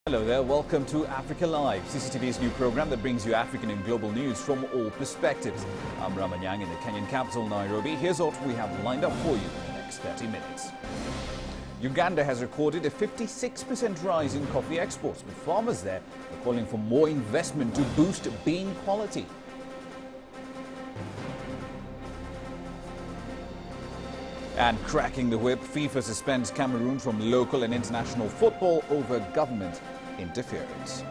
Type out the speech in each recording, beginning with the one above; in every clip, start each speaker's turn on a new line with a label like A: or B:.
A: Hello there, welcome to Africa Live, CCTV's new program that brings you African and global news from all perspectives. I'm Ramanyang in the Kenyan capital, Nairobi. Here's what we have lined up for you in the next 30 minutes. Uganda has recorded a 56% rise in coffee exports, but farmers there are calling for more investment to boost bean quality. And cracking the whip, FIFA suspends Cameroon from local and international football over government interference.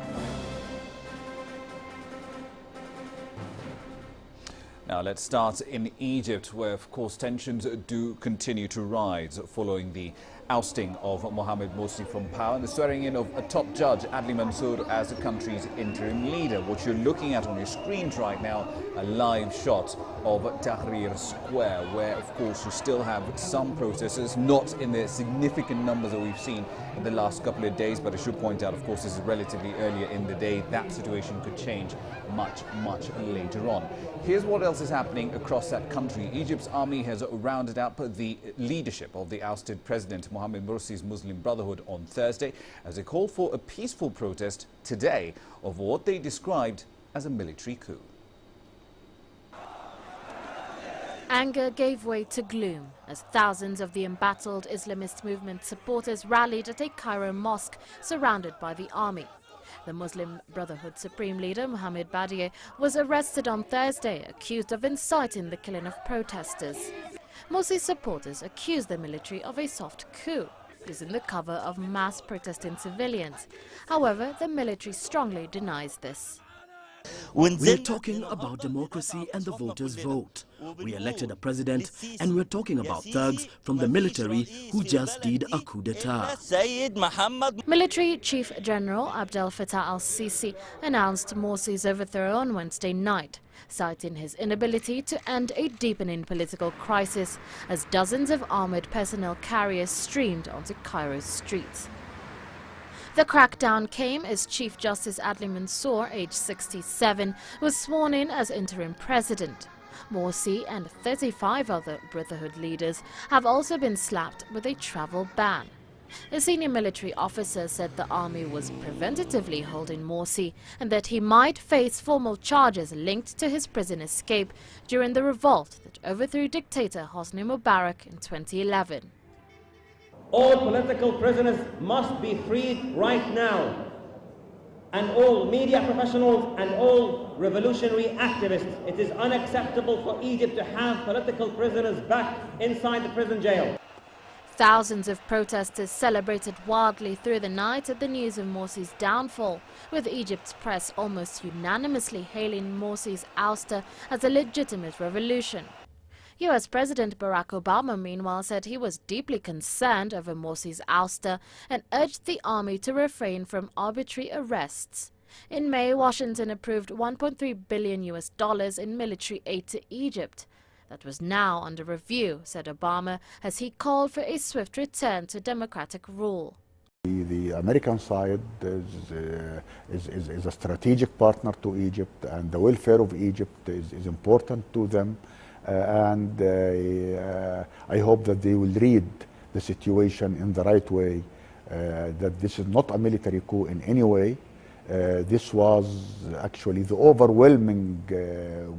A: Now let's start in Egypt, where of course tensions do continue to rise following the ousting of Mohamed Morsi from power and the swearing in of a top judge, Adli Mansour, as the country's interim leader. What you're looking at on your screens right now, a live shot of Tahrir Square, where of course you still have some protesters, not in the significant numbers that we've seen in the last couple of days, but I should point out, of course, this is relatively earlier in the day. That situation could change much later on. Here's what else is happening across that country. Egypt's army has rounded up the leadership of the ousted president Mohamed Morsi's Muslim Brotherhood on Thursday as they called for a peaceful protest today of what they described as a military coup.
B: Anger gave way to gloom as thousands of the embattled Islamist movement supporters rallied at a Cairo mosque surrounded by the army. The Muslim Brotherhood Supreme Leader Mohamed Badie was arrested on Thursday, accused of inciting the killing of protesters. Morsi's supporters accused the military of a soft coup, using the cover of mass protesting civilians. However, the military strongly denies this.
C: We're talking about democracy and the voters' vote. We elected a president and we're talking about thugs from the military who just did a coup d'etat.
B: Military Chief General Abdel Fattah al-Sisi announced Morsi's overthrow on Wednesday night, citing his inability to end a deepening political crisis as dozens of armored personnel carriers streamed onto Cairo's streets. The crackdown came as Chief Justice Adli Mansour, aged 67, was sworn in as interim president. Morsi and 35 other Brotherhood leaders have also been slapped with a travel ban. A senior military officer said the army was preventatively holding Morsi and that he might face formal charges linked to his prison escape during the revolt that overthrew dictator Hosni Mubarak in 2011.
D: All political prisoners must be freed right now, and all media professionals and all revolutionary activists. It is unacceptable for Egypt to have political prisoners back inside the prison jail.
B: Thousands of protesters celebrated wildly through the night at the news of Morsi's downfall, with Egypt's press almost unanimously hailing Morsi's ouster as a legitimate revolution. US President Barack Obama, meanwhile, said he was deeply concerned over Morsi's ouster and urged the army to refrain from arbitrary arrests. In May, Washington approved $1.3 billion in military aid to Egypt. That was now under review, said Obama, as he called for a swift return to democratic rule.
E: The American side is a strategic partner to Egypt, and the welfare of Egypt is important to them. And I hope that they will read the situation in the right way, that this is not a military coup in any way. This was actually the overwhelming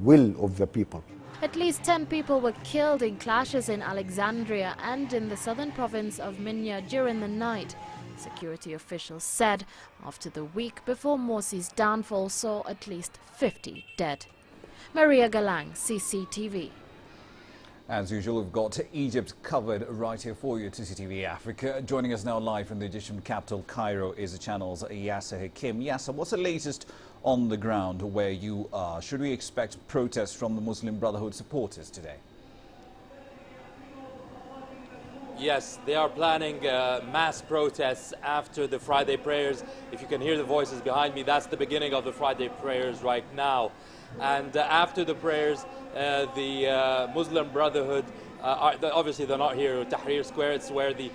E: will of the people.
B: At least 10 people were killed in clashes in Alexandria and in the southern province of Minya during the night, security officials said, after the week before Morsi's downfall saw at least 50 dead. Maria Galang, CCTV.
A: As usual, we've got Egypt covered right here for you at CCTV Africa. Joining us now live from the Egyptian capital, Cairo, is the channel's Yasser Hakim. Yasser, what's the latest on the ground where you are? Should we expect protests from the Muslim Brotherhood supporters today?
F: Yes, they are planning mass protests after the Friday prayers. If you can hear the voices behind me, that's the beginning of the Friday prayers right now. And after the prayers, the Muslim Brotherhood, obviously they're not here at Tahrir Square, it's where the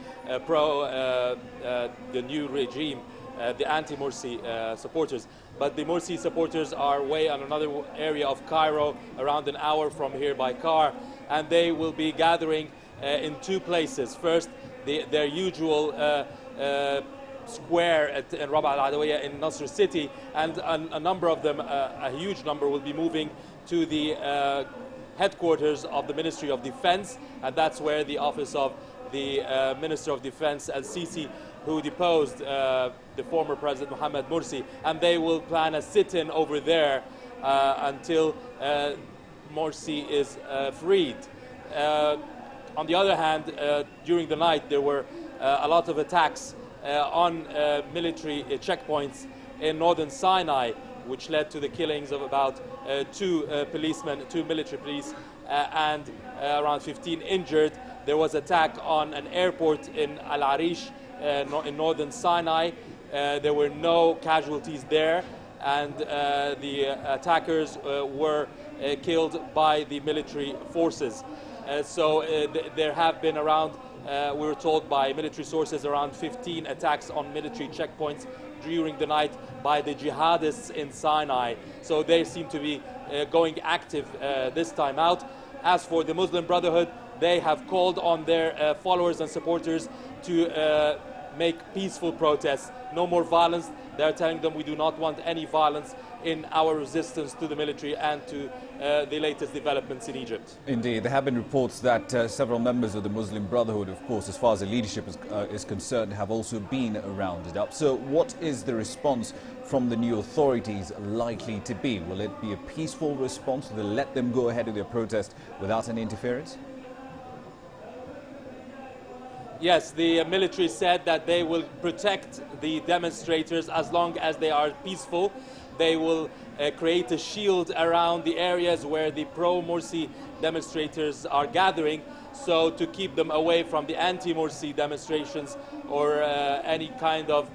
F: the new regime, the anti-Morsi supporters. But the Morsi supporters are way on another area of Cairo, around an hour from here by car, and they will be gathering in two places. First, their usual square in Rabaa Al Adawiyya in Nasr City, and a number of them, a huge number, will be moving to the headquarters of the Ministry of Defense, and that's where the office of the Minister of Defense Al-Sisi, who deposed the former President Mohamed Morsi, and they will plan a sit-in over there until Morsi is freed. On the other hand, during the night there were a lot of attacks on military checkpoints in northern Sinai, which led to the killings of about two military police, and around 15 injured. There was attack on an airport in Al Arish in northern Sinai. There were no casualties there, and the attackers were killed by the military forces. There have been around, we were told by military sources, around 15 attacks on military checkpoints during the night by the jihadists in Sinai. So they seem to be going active this time out. As for the Muslim Brotherhood, they have called on their followers and supporters to make peaceful protests. No more violence. They're telling them we do not want any violence in our resistance to the military and to the latest developments in Egypt.
A: Indeed, there have been reports that several members of the Muslim Brotherhood, of course, as far as the leadership is concerned, have also been rounded up. So what is the response from the new authorities likely to be? Will it be a peaceful response? Will they let them go ahead with their protest without any interference?
F: Yes, the military said that they will protect the demonstrators as long as they are peaceful. They will create a shield around the areas where the pro-Morsi demonstrators are gathering, so to keep them away from the anti-Morsi demonstrations or any kind of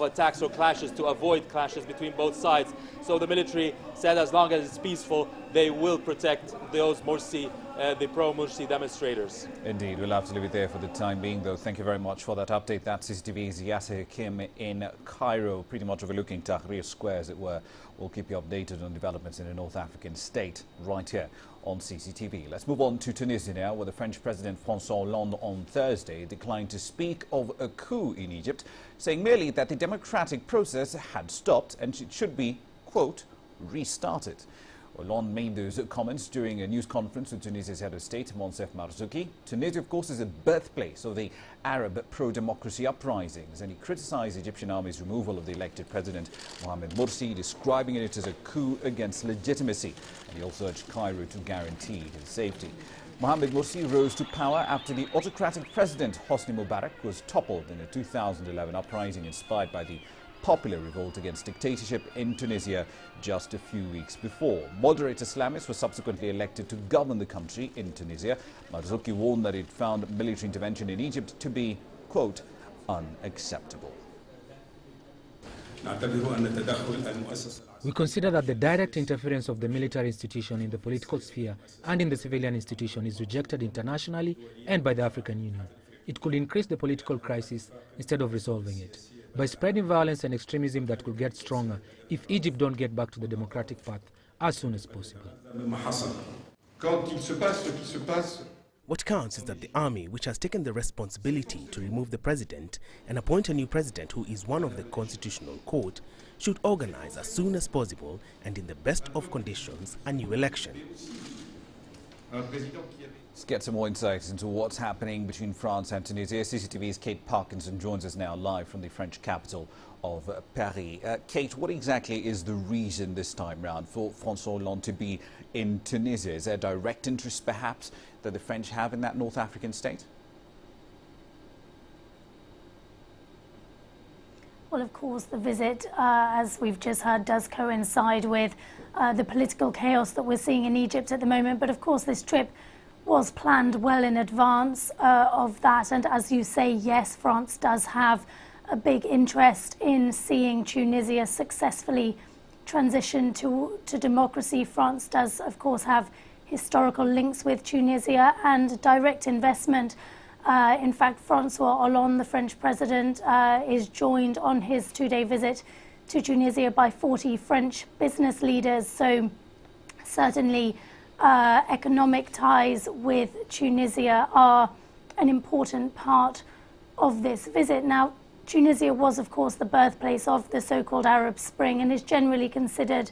F: attacks or clashes, to avoid clashes between both sides. So the military said as long as it's peaceful, they will protect those Morsi, the pro-Morsi demonstrators.
A: Indeed, we'll have to leave it there for the time being, though. Thank you very much for that update. That's CCTV's Yasser Hakim in Cairo, pretty much overlooking Tahrir Square, as it were. We'll keep you updated on developments in the North African state right here on CCTV. Let's move on to Tunisia now, where the French President François Hollande on Thursday declined to speak of a coup in Egypt, saying merely that the democratic process had stopped and it should be, quote, restarted. Hollande made those comments during a news conference with Tunisia's head of state, Monsef Marzouki. Tunisia, of course, is the birthplace of the Arab pro-democracy uprisings, and he criticized the Egyptian army's removal of the elected president, Mohamed Morsi, describing it as a coup against legitimacy. And he also urged Cairo to guarantee his safety. Mohamed Morsi rose to power after the autocratic president, Hosni Mubarak, was toppled in a 2011 uprising inspired by the popular revolt against dictatorship in Tunisia just a few weeks before. Moderate Islamists were subsequently elected to govern the country in Tunisia. Marzouki warned that it found military intervention in Egypt to be, quote, unacceptable.
G: We consider that the direct interference of the military institution in the political sphere and in the civilian institution is rejected internationally and by the African Union. It could increase the political crisis instead of resolving it, by spreading violence and extremism that could get stronger if Egypt don't get back to the democratic path as soon as possible.
C: What counts is that the army, which has taken the responsibility to remove the president and appoint a new president who is one of the constitutional court, should organize as soon as possible and in the best of conditions a new election.
A: Let's get some more insights into what's happening between France and Tunisia. CCTV's Kate Parkinson joins us now live from the French capital of Paris. Kate, what exactly is the reason this time round for François Hollande to be in Tunisia? Is there a direct interest, perhaps, that the French have in that North African state?
H: Well, of course, the visit, as we've just heard, does coincide with the political chaos that we're seeing in Egypt at the moment. But of course, this trip was planned well in advance of that. And as you say, yes, France does have a big interest in seeing Tunisia successfully transition to democracy. France does, of course, have historical links with Tunisia and direct investment. In fact, François Hollande, the French president, is joined on his two-day visit to Tunisia by 40 French business leaders. So certainly economic ties with Tunisia are an important part of this visit. Now, Tunisia was, of course, the birthplace of the so-called Arab Spring and is generally considered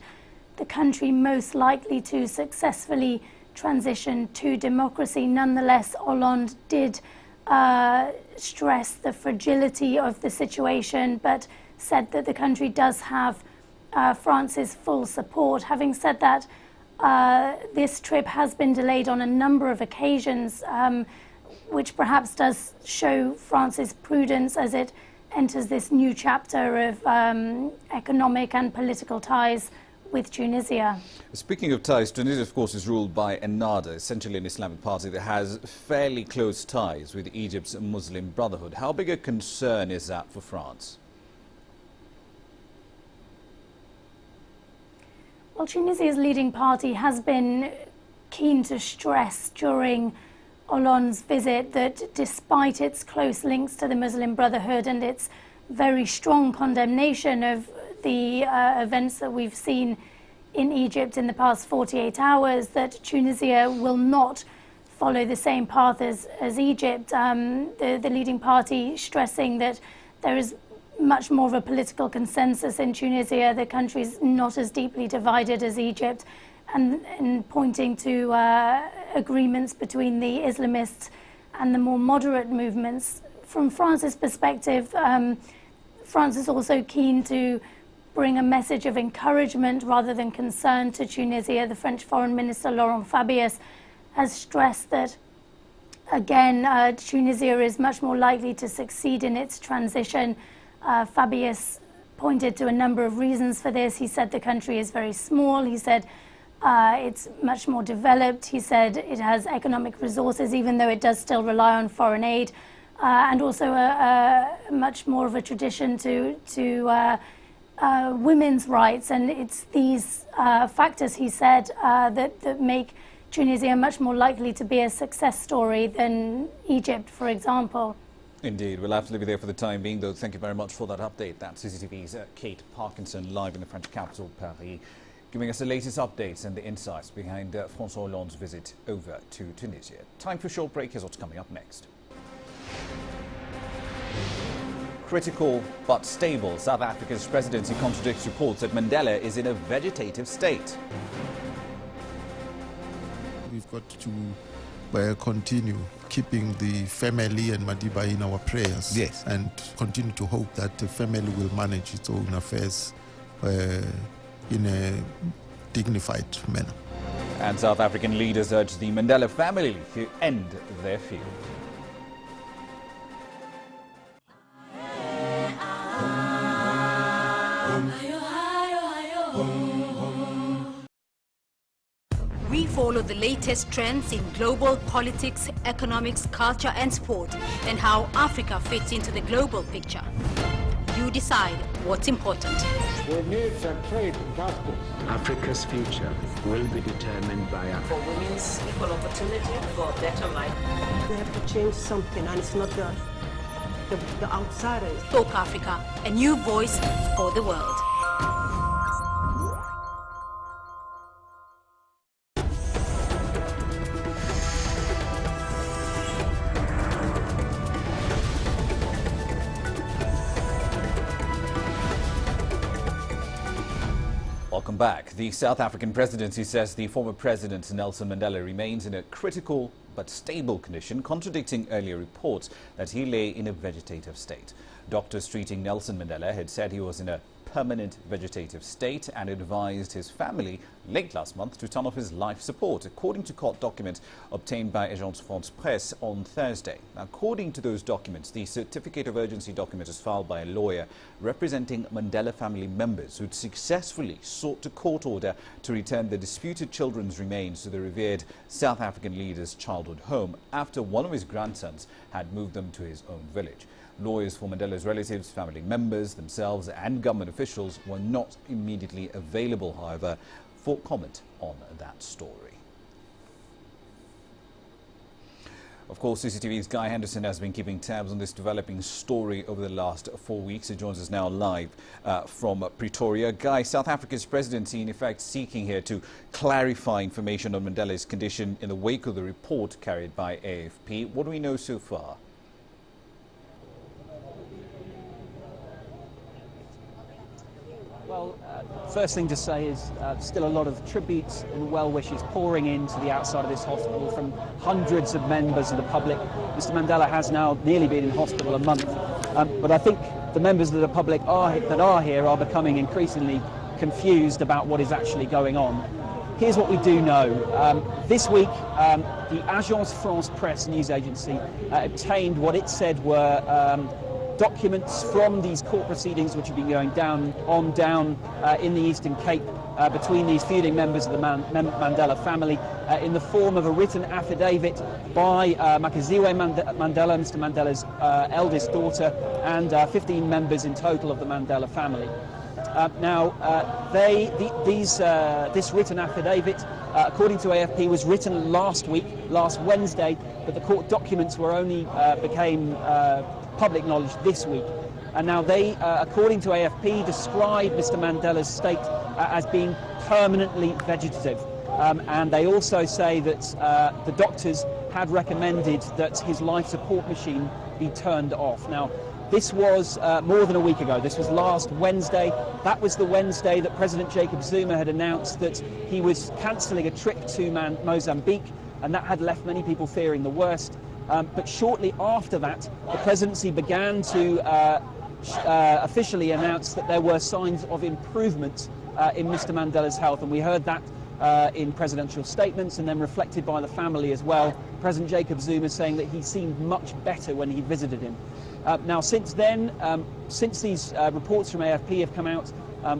H: the country most likely to successfully transition to democracy. Nonetheless, Hollande did stress the fragility of the situation, but said that the country does have France's full support. Having said that, this trip has been delayed on a number of occasions, which perhaps does show France's prudence as it enters this new chapter of economic and political ties with Tunisia.
A: Speaking of ties, Tunisia, of course, is ruled by Ennahda, essentially an Islamic party that has fairly close ties with Egypt's Muslim Brotherhood. How big a concern is that for France?
H: Well, Tunisia's leading party has been keen to stress during Hollande's visit that despite its close links to the Muslim Brotherhood and its very strong condemnation of the events that we've seen in Egypt in the past 48 hours, that Tunisia will not follow the same path as Egypt. The leading party stressing that there is much more of a political consensus in Tunisia. The country is not as deeply divided as Egypt, and pointing to agreements between the Islamists and the more moderate movements. From France's perspective, France is also keen to bring a message of encouragement rather than concern to Tunisia. The French Foreign Minister Laurent Fabius has stressed that, again, Tunisia is much more likely to succeed in its transition. Fabius pointed to a number of reasons for this. He said the country is very small. He said it's much more developed. He said it has economic resources, even though it does still rely on foreign aid, and also much more of a tradition to women's rights. And it's these factors, he said, that make Tunisia much more likely to be a success story than Egypt, for example.
A: Indeed. We'll have to leave it there for the time being, though. Thank you very much for that update. That's CCTV's Kate Parkinson, live in the French capital, Paris, giving us the latest updates and the insights behind François Hollande's visit over to Tunisia. Time for a short break. Here's what's coming up next. Critical but stable. South Africa's presidency contradicts reports that Mandela is in a vegetative state.
I: We've got to continue keeping the family and Madiba in our prayers.
C: Yes.
I: And continue to hope that the family will manage its own affairs in a dignified manner.
A: And South African leaders urge the Mandela family to end their feud.
J: We follow the latest trends in global politics, economics, culture and sport, and how Africa fits into the global picture. You decide what's important.
K: We need a trade justice.
L: Africa's future will be determined by Africa.
M: For women's equal opportunity, for a better life.
N: We have to change something, and it's not the outsiders.
J: Talk Africa, a new voice for the world.
A: Welcome back. The South African presidency says the former president Nelson Mandela remains in a critical but stable condition, contradicting earlier reports that he lay in a vegetative state. Doctors treating Nelson Mandela had said he was in a permanent vegetative state and advised his family late last month to turn off his life support, according to court documents obtained by Agence France Presse on Thursday. According to those documents, the certificate of urgency document is filed by a lawyer representing Mandela family members who'd successfully sought a court order to return the disputed children's remains to the revered South African leader's childhood home after one of his grandsons had moved them to his own village. Lawyers for Mandela's relatives, family members, themselves and government officials were not immediately available, however, for comment on that story. Of course, CCTV's Guy Henderson has been keeping tabs on this developing story over the last 4 weeks. He joins us now live from Pretoria. Guy, South Africa's presidency in effect seeking here to clarify information on Mandela's condition in the wake of the report carried by AFP. What do we know so far?
O: First thing to say is still a lot of tributes and well wishes pouring into the outside of this hospital from hundreds of members of the public. Mr. Mandela has now nearly been in hospital a month, but I think the members of the public that are here are becoming increasingly confused about what is actually going on. Here's what we do know. This week, the Agence France Presse news agency obtained what it said were documents from these court proceedings which have been going down in the Eastern Cape between these feuding members of the Mandela family in the form of a written affidavit by Makaziwe Mandela, Mr. Mandela's eldest daughter, and 15 members in total of the Mandela family. This written affidavit, according to AFP, was written last Wednesday, but the court documents were only became public knowledge this week. And now they, according to AFP, describe Mr. Mandela's state as being permanently vegetative. And they also say that the doctors had recommended that his life support machine be turned off. Now, this was more than a week ago. This was last Wednesday. That was the Wednesday that President Jacob Zuma had announced that he was cancelling a trip to Mozambique, and that had left many people fearing the worst. But shortly after that, the presidency began to officially announce that there were signs of improvement in Mr. Mandela's health, and we heard that in presidential statements and then reflected by the family as well. President Jacob Zuma saying that he seemed much better when he visited him. Now, since then, since these reports from AFP have come out,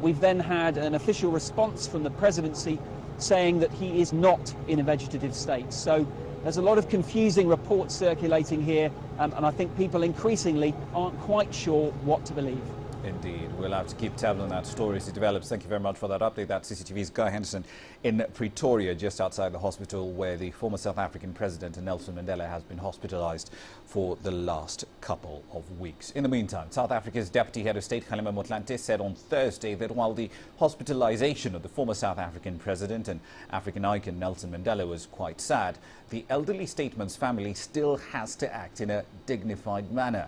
O: we've then had an official response from the presidency saying that he is not in a vegetative state. So there's a lot of confusing reports circulating here, and I think people increasingly aren't quite sure what to believe.
A: Indeed. We'll have to keep tabs on that story as it develops. Thank you very much for that update. That's CCTV's Guy Henderson in Pretoria, just outside the hospital where the former South African president Nelson Mandela has been hospitalized for the last couple of weeks. In the meantime, South Africa's Deputy Head of State, Kgalema Motlanthe, said on Thursday that while the hospitalization of the former South African president and African icon Nelson Mandela was quite sad, the elderly statesman's family still has to act in a dignified manner.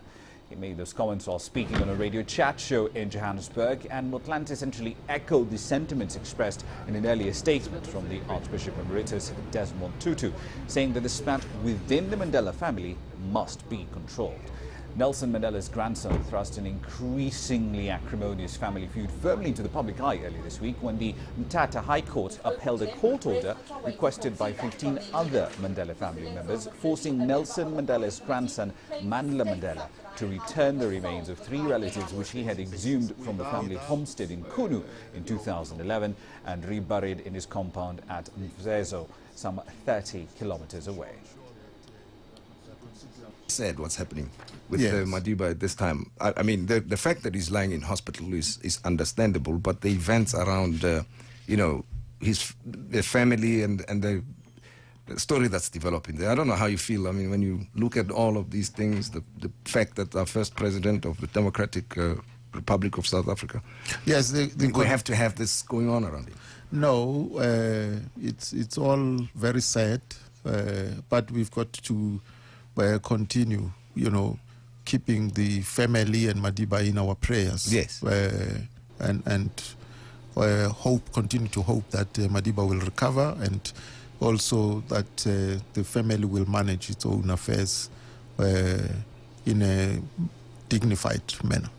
A: He made those comments while speaking on a radio chat show in Johannesburg, and Motlanthe essentially echoed the sentiments expressed in an earlier statement from the Archbishop Emeritus Desmond Tutu, saying that the spat within the Mandela family must be controlled. Nelson Mandela's grandson thrust an increasingly acrimonious family feud firmly into the public eye earlier this week when the Mthatha High Court upheld a court order requested by 15 other Mandela family members, forcing Nelson Mandela's grandson, Mandla Mandela, to return the remains of 3 relatives which he had exhumed from the family homestead in Kunu in 2011 and reburied in his compound at Mvezo, some 30 kilometers away.
P: Said what's happening with Madiba at this time. I mean, the fact that he's lying in hospital is understandable, but the events around, the family and the story that's developing there. I don't know how you feel. I mean, when you look at all of these things, the fact that our first president of the Democratic Republic of South Africa.
I: Yes,
P: we have to have this going on around it.
I: No, it's all very sad, but we've got to continue, keeping the family and Madiba in our prayers.
P: Yes.
I: And continue to hope that Madiba will recover, and also that the family will manage its own affairs in a dignified manner.